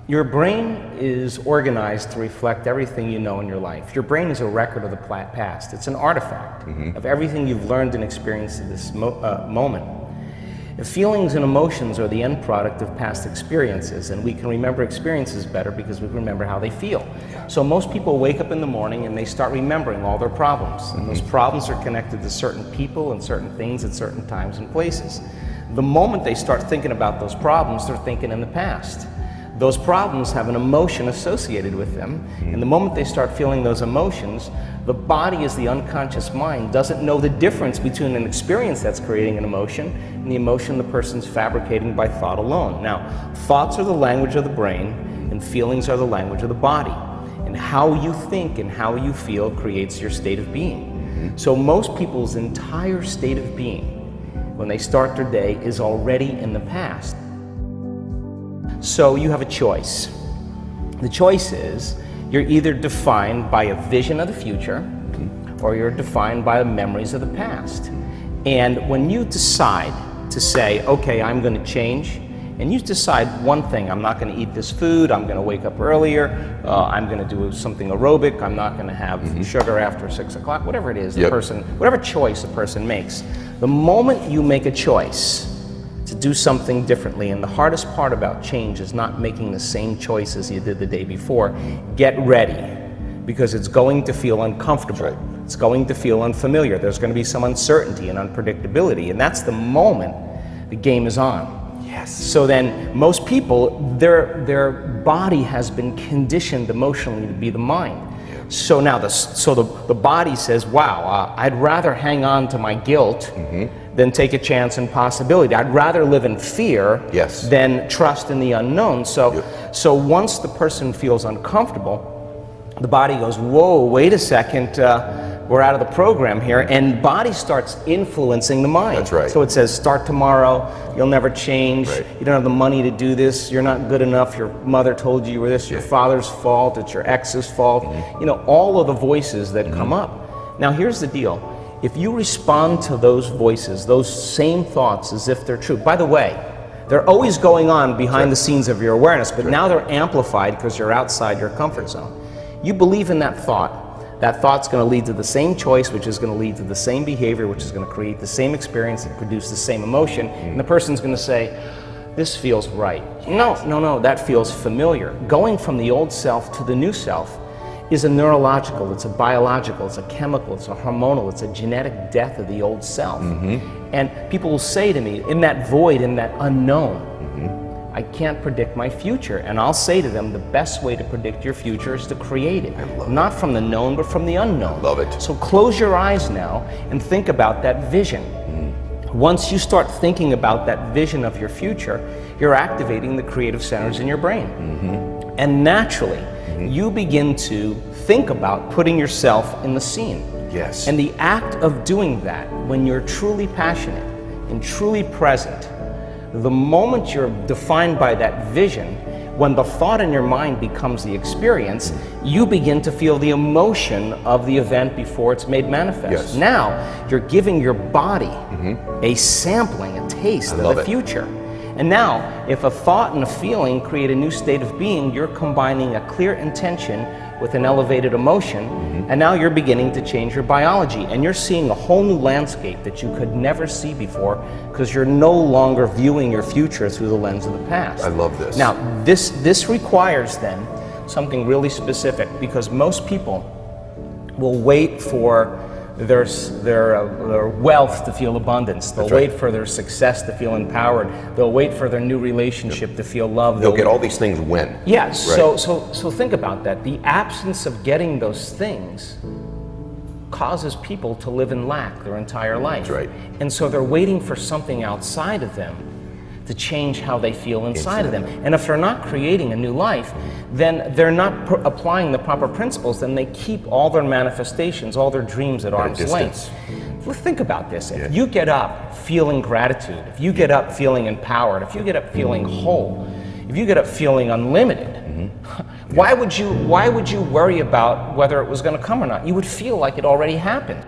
Your brain is organized to reflect everything you know in your life. Your brain is a record of the past. It's an artifact of everything you've learned and experienced at this moment. Feelings and emotions are the end product of past experiences, and we can remember experiences better because we remember how they feel. So most people wake up in the morning and they start remembering all their problems, and those problems are connected to certain people and certain things at certain times and places. The moment they start thinking about those problems, they're thinking in the past. Those problems have an emotion associated with them, and the moment they start feeling those emotions, the body, as the unconscious mind, doesn't know the difference between an experience that's creating an emotion and the emotion the person's fabricating by thought alone. Now, thoughts are the language of the brain, and feelings are the language of the body. And how you think and how you feel creates your state of being. So most people's entire state of being, when they start their day, is already in the past. So you have a choice. The choice is you're either defined by a vision of the future or you're defined by the memories of the past. And when you decide to say, okay, I'm going to change, and you decide one thing, I'm not going to eat this food, I'm going to wake up earlier, I'm going to do something aerobic, I'm not going to have sugar after 6 o'clock, whatever it is, the person, whatever choice a person makes. The moment you make a choice to do something differently, and the hardest part about change is not making the same choices you did the day before, get ready, because it's going to feel uncomfortable. It's going to feel unfamiliar. There's going to be some uncertainty and unpredictability, and that's the moment the game is on. Yes. So then most people, their body has been conditioned emotionally to be the mind. So now the body says, wow, I'd rather hang on to my guilt than take a chance and possibility. I'd rather live in fear than trust in the unknown. So once the person feels uncomfortable, the body goes, whoa, wait a second, we're out of the program here, and body starts influencing the mind. That's right. So it says, start tomorrow, you'll never change, you don't have the money to do this, you're not good enough, your mother told you were this, your father's fault, it's your ex's fault, you know, all of the voices that come up. Now here's the deal, if you respond to those voices, those same thoughts as if they're true, by the way, they're always going on behind the scenes of your awareness, but now they're amplified because you're outside your comfort zone. You believe in that thought's going to lead to the same choice, which is going to lead to the same behavior, which is going to create the same experience and produce the same emotion, and the person's going to say, this feels right. No, that feels familiar. Going from the old self to the new self is a neurological, it's a biological, it's a chemical, it's a hormonal, it's a genetic death of the old self. And people will say to me, in that void, in that unknown, I can't predict my future. And I'll say to them, the best way to predict your future is to create it. Not from the known, but from the unknown. Love it. So close your eyes now and think about that vision. Once you start thinking about that vision of your future, you're activating the creative centers in your brain. And naturally, you begin to think about putting yourself in the scene. Yes. And the act of doing that, when you're truly passionate and truly present, the moment you're defined by that vision, when the thought in your mind becomes the experience, you begin to feel the emotion of the event before it's made manifest. Now, you're giving your body a sampling, a taste of the future. And now, if a thought and a feeling create a new state of being, you're combining a clear intention with an elevated emotion, and now you're beginning to change your biology, and you're seeing a whole new landscape that you could never see before because you're no longer viewing your future through the lens of the past. I love this. Now, this requires then something really specific, because most people will wait for their wealth to feel abundance. They'll wait for their success to feel empowered. They'll wait for their new relationship to feel loved. They'll get all these things when. Yes. So think about that. The absence of getting those things causes people to live in lack their entire life. That's right. And so they're waiting for something outside of them to change how they feel inside of them. And if they're not creating a new life, then they're not applying the proper principles, then they keep all their manifestations, all their dreams at arm's length. Well, think about this. If you get up feeling gratitude, if you get up feeling empowered, if you get up feeling whole, if you get up feeling unlimited, why would you worry about whether it was going to come or not? You would feel like it already happened.